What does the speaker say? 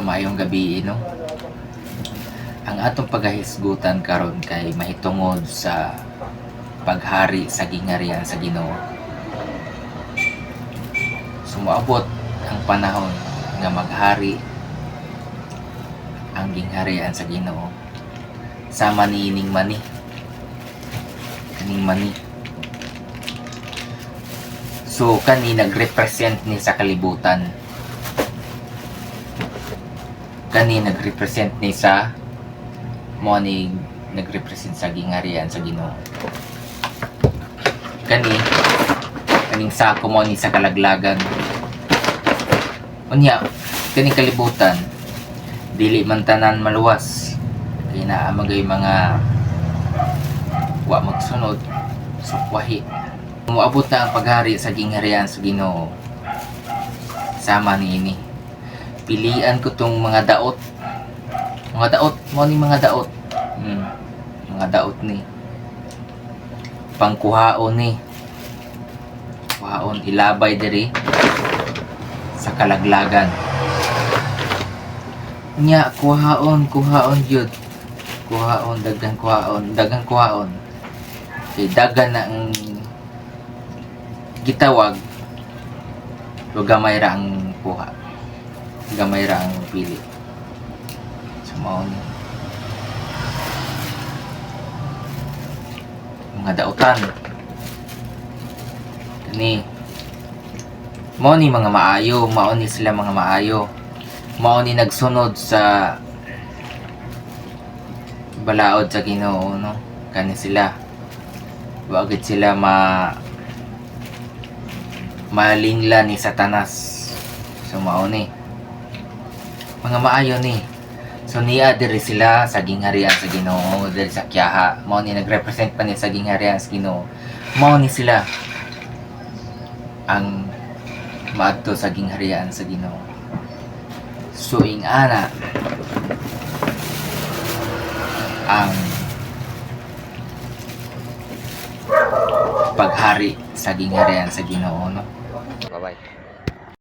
Maayong gabi, no? Ang atong pagahisgutan karon kay mahitungod sa paghari sa gingharian sa Ginoo. Sumuabot ang panahon nga maghari ang gingharian sa Ginoo. Sama niining mani. Kaning mani. So kani nagrepresent ni sa kalibutan. Kani nagrepresent ni sa mo ni nagrepresent sa gingharian sa Ginoo. Kaning sako mo ni sa kalaglagan. Unya kaning kalibutan dili man tanan maluwas. Kay naa magay mga wa magsunod sukwahi. Muabot na ang paghari sa gingharian sa Ginoo. Sama niini. Pilian ko tong mga daot. Mga daot, mo ni mga daot. Mga daot ni. Pangkuhaon ni. Kuhaon ilabay diri sa kalaglagan. Nya kuhaon jud. Kuhaon dagang kuhaon. Kay dagan na ang gitawag. O gamay ra ang kuha. Gamay ra ang pili. So mao ni mga daotan ni mao ni mga maayo, mao ni sila mga maayo, mao ni nagsunod sa balaod sa Ginoo, no? Kani sila wa gid sila malingla ni Satanas. So mao ni mga maayo ni. So niya diri sila sa gingharian sa Ginoo, diri sa Kiyaha. Mao ni nagrepresent pa ni sa gingharian sa Ginoo. Mao ni sila ang maadto sa gingharian sa Ginoo. So ana ang paghari sa gingharian sa Ginoo, no? Bye-bye.